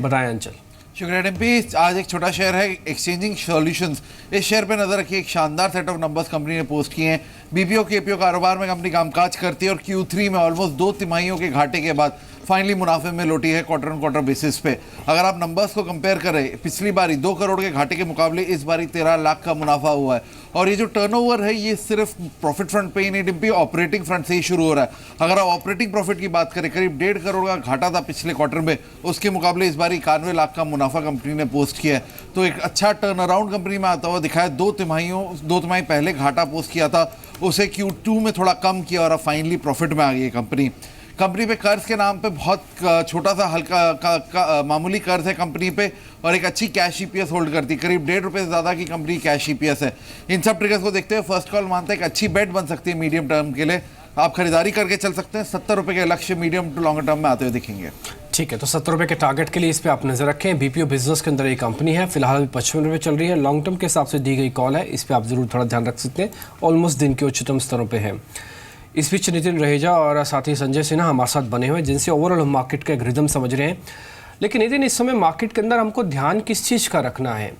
बताएं अंचल। शुक्रिया डिम्पी। आज एक छोटा शेयर है एक्सचेंजिंग सॉल्यूशंस। इस शेयर पे नजर रखिए। एक शानदार सेट ऑफ नंबर्स कंपनी ने पोस्ट किए हैं। बीपीओ केपीओ कारोबार में कंपनी कामकाज करती है और Q3 में ऑलमोस्ट 2 तिमाहियों के घाटे के बाद फाइनली मुनाफे में लौटी है क्वार्टर ऑन क्वार्टर बेसिस पे। अगर आप नंबर्स को कंपेयर करें, पिछली बारी 2 करोड़ के घाटे के मुकाबले इस बारी 13 लाख का मुनाफा हुआ है। और ये जो टर्नओवर है ये सिर्फ प्रॉफिट फ्रंट पे ही नहीं डिम्पी, ऑपरेटिंग फ्रंट से ही शुरू हो रहा है। अगर आप ऑपरेटिंग प्रॉफिट की बात करें, करीब 1.5 करोड़ का घाटा था पिछले क्वार्टर में, उसके मुकाबले इस बारी 91 लाख का मुनाफा कंपनी ने पोस्ट किया है। तो एक अच्छा टर्न अराउंड कंपनी में आता हुआ दिखाया। 2 तिमाही पहले घाटा पोस्ट किया था, उसे Q2 में थोड़ा कम किया और अब फाइनली प्रॉफिट में आ गई कंपनी पे कर्ज के नाम पे बहुत छोटा सा हल्का मामूली कर्ज है कंपनी पे, और एक अच्छी कैश ईपीएस होल्ड करती है। करीब 1.5 रुपये से ज़्यादा की कंपनी कैश ईपीएस है। इन सब ट्रिगर्स को देखते हुए फर्स्ट कॉल मानता है एक अच्छी बेट बन सकती है मीडियम टर्म के लिए। आप खरीदारी करके चल सकते हैं। 70 रुपये के लक्ष्य मीडियम टू लॉन्ग टर्म में आते हुए दिखेंगे। ठीक है, तो 70 रुपये के टारगेट के लिए इस पर आप नजर रखें। बीपीओ बिजनेस के अंदर ये कंपनी है, फिलहाल अभी 55 रुपये चल रही है। लॉन्ग टर्म के हिसाब से दी गई कॉल है, इस पर आप जरूर थोड़ा ध्यान रख सकते हैं। ऑलमोस्ट दिन के उच्चतम स्तरों पर है। इस बीच नितिन रहेजा और साथ ही संजय सिन्हा हमारे साथ बने हुए हैं, जिनसे ओवरऑल हम मार्केट का एक रिदम समझ रहे हैं। लेकिन नितिन, इस समय मार्केट के अंदर हमको ध्यान किस चीज़ का रखना है?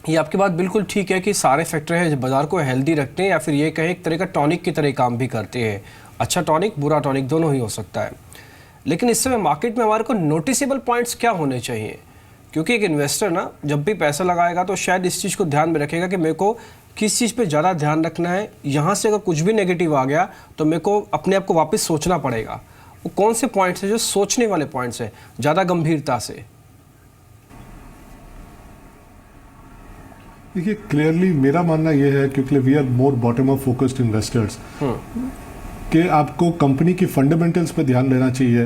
ये आपकी बात बिल्कुल ठीक है कि सारे फैक्टर हैं बाजार को हेल्दी रखते हैं, या फिर ये कहें एक तरह का टॉनिक की तरह काम भी करते हैं। अच्छा टॉनिक, बुरा टॉनिक, दोनों ही हो सकता है। लेकिन इस समय मार्केट में हमारे को नोटिसेबल पॉइंट्स क्या होने चाहिए? क्योंकि एक इन्वेस्टर ना जब भी पैसा लगाएगा तो शायद इस चीज़ को ध्यान में रखेगा कि मेरे को किस चीज़ पे ज़्यादा ध्यान रखना है। यहाँ से अगर कुछ भी नेगेटिव आ गया तो मेरे को अपने आप को वापस सोचना पड़ेगा। वो कौन से पॉइंट्स हैं जो सोचने वाले पॉइंट्स हैं ज़्यादा गंभीरता से? देखिए, क्लियरली मेरा मानना यह है, क्योंकि we are more bottom up focused investors, कि आपको कंपनी की फंडामेंटल्स पे ध्यान देना चाहिए,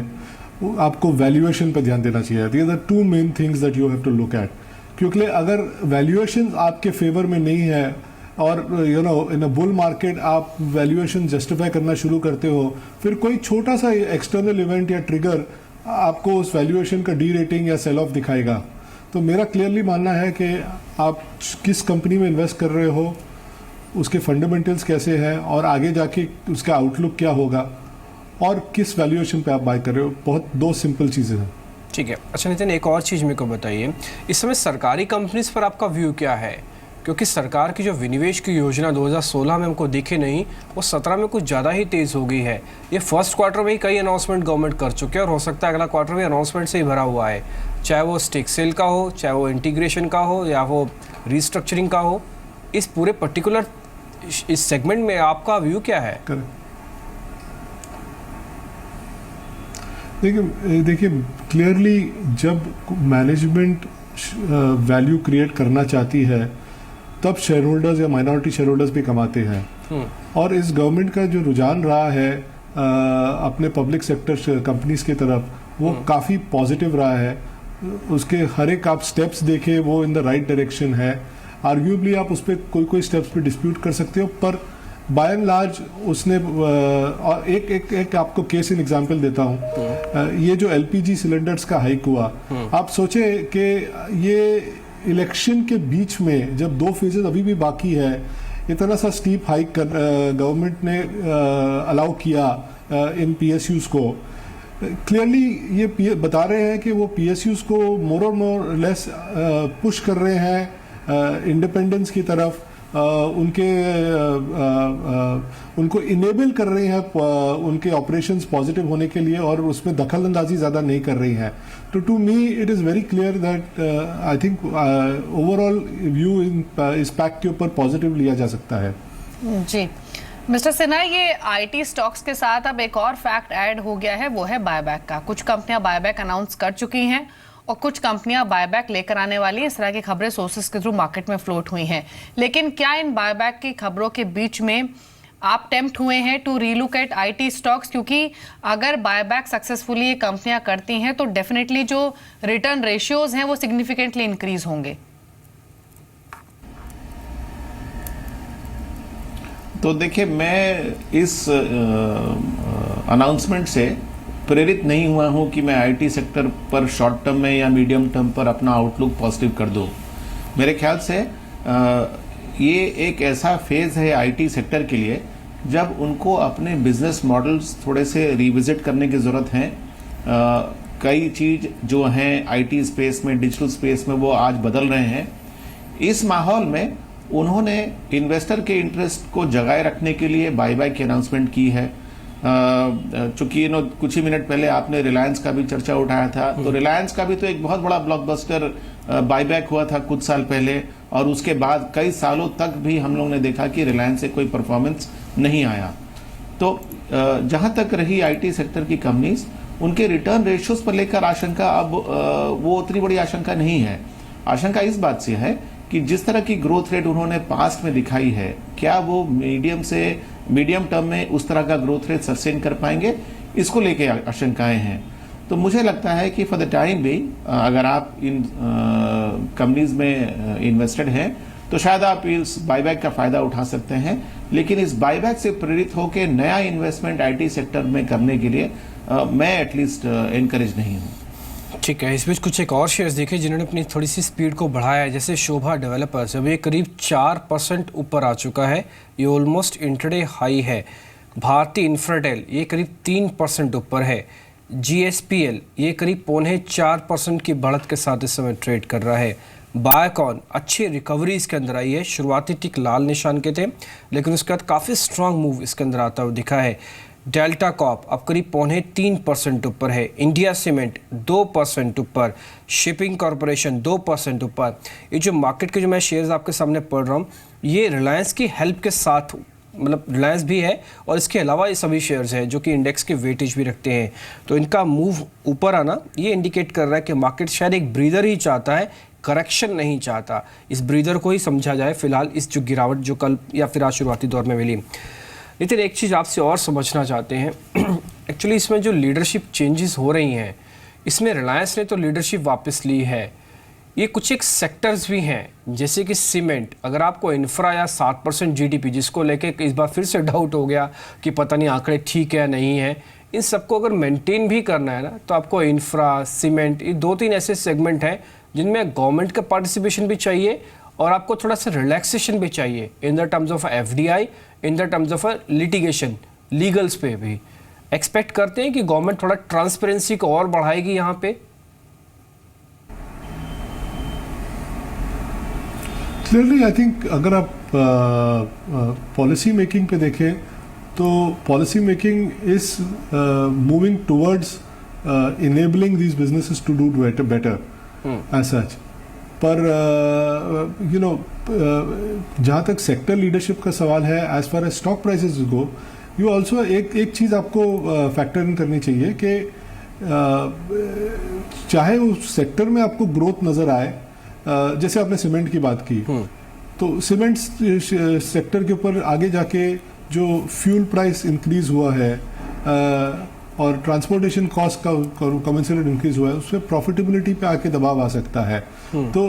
आपको वैल्यूएशन पे ध्यान देना चाहिए। These are 2 main things that you have to look at. क्योंकि अगर वैल्यूएशन आपके फेवर में नहीं है और इन अ बुल मार्केट आप वैल्यूएशन जस्टिफाई करना शुरू करते हो, फिर कोई छोटा सा एक्सटर्नल इवेंट या ट्रिगर आपको उस वैल्यूएशन का डी रेटिंग या सेल ऑफ दिखाएगा। तो मेरा क्लियरली मानना है कि आप किस कंपनी में इन्वेस्ट कर रहे हो, उसके फंडामेंटल्स कैसे हैं और आगे जाके उसका आउटलुक क्या होगा, और किस वैल्यूएशन पे आप बाय कर रहे हो। बहुत 2 सिंपल चीज़ें हैं। ठीक है। अच्छा नितिन, एक और चीज़ मेरे को बताइए, इस समय सरकारी कंपनीज पर आपका व्यू क्या है? क्योंकि सरकार की जो विनिवेश की योजना 2016 में हमको दिखे नहीं, वो 17 में कुछ ज़्यादा ही तेज़ हो गई है। ये फर्स्ट क्वार्टर में ही कई अनाउंसमेंट गवर्नमेंट कर चुके हैं और हो सकता है अगला क्वार्टर भी अनाउंसमेंट से ही भरा हुआ है, चाहे वो स्टेक सेल का हो, चाहे वो इंटीग्रेशन का हो, या वो रिस्ट्रक्चरिंग का हो। इस पूरे पर्टिकुलर इस सेगमेंट में आपका व्यू क्या है? देखिए क्लियरली जब मैनेजमेंट वैल्यू क्रिएट करना चाहती है तब शेयर होल्डर्स या माइनॉरिटी शेयर होल्डर्स भी कमाते हैं। और इस गवर्नमेंट का जो रुझान रहा है अपने पब्लिक सेक्टर कंपनीज की तरफ, वो काफ़ी पॉजिटिव रहा है। उसके हर एक आप स्टेप्स देखें, वो इन द राइट डायरेक्शन है। आर्ग्यूबली आप उस पर कोई स्टेप्स पे डिस्प्यूट कर सकते हो, पर बाय एंड लार्ज उसने और एक आपको केस इन एग्जांपल देता हूँ। ये जो एलपीजी सिलेंडर्स का हाइक हुआ, आप सोचे कि ये इलेक्शन के बीच में जब 2 फेजेस अभी भी बाकी है, इतना सा स्टीप हाइक गवर्नमेंट ने अलाउ किया इन पीएसयूज को। क्लियरली ये बता रहे हैं कि वो पीएसयूज को मोर और मोर लेस पुश कर रहे हैं इंडिपेंडेंस की तरफ, उनको इनेबल कर रहे हैं उनके ऑपरेशंस पॉजिटिव होने के लिए, और उसमें दखल अंदाजी ज़्यादा नहीं कर रही हैं। तो to me it is very clear that I think overall view इस पैक के ऊपर पॉजिटिव लिया जा सकता है। जी मिस्टर सिन्हा, ये आईटी स्टॉक्स के साथ अब एक और फैक्ट ऐड हो गया है, वो है बायबैक का। कुछ कंपनियां बायबैक अनाउंस कर चुकी हैं और कुछ कंपनियां बायबैक लेकर आने वाली हैं। इस तरह की खबरें सोर्सेज के थ्रू मार्केट में फ्लोट हुई हैं। लेकिन क्या इन बायबैक की खबरों के बीच में आप टेम्प्ट हुए हैं to relook at IT stocks? क्योंकि अगर बायबैक सक्सेसफुली ये कंपनियां करती हैं तो डेफिनेटली जो रिटर्न रेशियोज हैं वो सिग्निफिकेंटली इंक्रीज होंगे। तो देखिए, मैं इस अनाउंसमेंट से प्रेरित नहीं हुआ हूं कि मैं आईटी सेक्टर पर शॉर्ट टर्म में या मीडियम टर्म पर अपना आउटलुक पॉजिटिव कर दूं। मेरे ख्याल से ये एक ऐसा फेज़ है आईटी सेक्टर के लिए जब उनको अपने बिजनेस मॉडल्स थोड़े से रिविजिट करने की ज़रूरत है। कई चीज जो हैं आईटी स्पेस में, डिजिटल स्पेस में, वो आज बदल रहे हैं। इस माहौल में उन्होंने इन्वेस्टर के इंटरेस्ट को जगाए रखने के लिए बायबैक की अनाउंसमेंट की है। चूंकि कुछ ही मिनट पहले आपने रिलायंस का भी चर्चा उठाया था, तो रिलायंस का भी तो एक बहुत बड़ा ब्लॉकबस्टर बायबैक हुआ था कुछ साल पहले, और उसके बाद कई सालों तक भी हम लोग ने देखा कि रिलायंस से कोई परफॉर्मेंस नहीं आया। तो जहां तक रही आईटी सेक्टर की कंपनीज, उनके रिटर्न रेशियोज पर लेकर आशंका अब वो उतनी बड़ी आशंका नहीं है। आशंका इस बात से है कि जिस तरह की ग्रोथ रेट उन्होंने पास्ट में दिखाई है, क्या वो मीडियम टर्म में उस तरह का ग्रोथ रेट सस्टेन कर पाएंगे, इसको लेके आशंकाएं हैं। तो मुझे लगता है कि फॉर द टाइम भी अगर आप इन कंपनीज में इन्वेस्टेड हैं तो शायद आप इस बायबैक का फायदा उठा सकते हैं, लेकिन इस बायबैक से प्रेरित होकर नया इन्वेस्टमेंट आईटी सेक्टर में करने के लिए मैं एटलीस्ट एनकरेज नहीं हूँ। ठीक है, इस बीच कुछ एक और शेयर्स देखे जिन्होंने अपनी थोड़ी सी स्पीड को बढ़ाया है, जैसे शोभा डेवलपर्स। अब ये करीब 4% ऊपर आ चुका है, ये ऑलमोस्ट इंट्राडे हाई है। भारती इंफ्राटेल ये करीब 3% ऊपर है। GSPL ये करीब 3.25% की बढ़त के साथ इस समय ट्रेड कर रहा है। बायोकॉन अच्छी रिकवरी इसके अंदर आई है, शुरुआती टिक लाल निशान के थे, लेकिन उसके बाद काफ़ी स्ट्रांग मूव इसके अंदर आता हुआ दिखा है। डेल्टा कॉप अब करीब 3.25% ऊपर है। इंडिया सीमेंट 2% ऊपर। शिपिंग कॉरपोरेशन 2% ऊपर। ये जो मार्केट के जो मैं शेयर्स आपके सामने पढ़ रहा हूँ, ये रिलायंस की हेल्प के साथ, मतलब रिलायंस भी है और इसके अलावा ये सभी शेयर्स हैं जो कि इंडेक्स के वेटेज भी रखते हैं। तो इनका मूव ऊपर आना ये इंडिकेट कर रहा है कि मार्केट शायद एक ब्रीदर ही चाहता है, करेक्शन नहीं चाहता। इस ब्रीदर को ही समझा जाए फिलहाल, इस जो गिरावट जो कल या फिर आज शुरुआती दौर में मिली। लेकिन एक चीज़ आपसे और समझना चाहते हैं, एक्चुअली इसमें जो लीडरशिप चेंजेस हो रही हैं, इसमें रिलायंस ने तो लीडरशिप वापस ली है। ये कुछ एक सेक्टर्स भी हैं, जैसे कि सीमेंट। अगर आपको इंफ्रा या 7% GDP, जिसको लेके इस बार फिर से डाउट हो गया कि पता नहीं आंकड़े ठीक है नहीं है, इन सबको अगर मेंटेन भी करना है ना, तो आपको इंफ्रा, सीमेंट, ये 2-3 ऐसे सेगमेंट हैं जिनमें गवर्नमेंट का पार्टिसिपेशन भी चाहिए और आपको थोड़ा सा रिलैक्सेशन भी चाहिए in the terms of FDI, in the terms of litigation, legals पे भी। एक्सपेक्ट करते हैं कि गवर्नमेंट थोड़ा ट्रांसपेरेंसी को और बढ़ाएगी यहाँ पे। क्लियरली आई थिंक अगर आप पॉलिसी मेकिंग पे देखें तो policy making is moving towards enabling these businesses to do better as such. पर जहाँ तक सेक्टर लीडरशिप का सवाल है, as far as stock prices go, you also एक चीज़ आपको फैक्टर इन करनी चाहिए कि चाहे उस सेक्टर में आपको ग्रोथ नज़र आए, जैसे आपने सीमेंट की बात की, तो सीमेंट सेक्टर के ऊपर आगे जाके जो फ्यूल प्राइस इंक्रीज हुआ है और ट्रांसपोर्टेशन कॉस्ट का कमेंसरेट इंक्रीज हुआ है, उसमें प्रॉफिटेबिलिटी पे आके दबाव आ सकता है। तो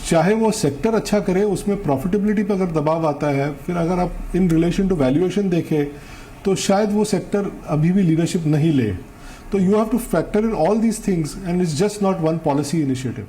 चाहे वो सेक्टर अच्छा करे, उसमें प्रॉफिटेबिलिटी पे अगर दबाव आता है, फिर अगर आप इन रिलेशन टू वैल्यूएशन देखें तो शायद वो सेक्टर अभी भी लीडरशिप नहीं ले। तो you have two factor in all these things and it's just not one policy initiative.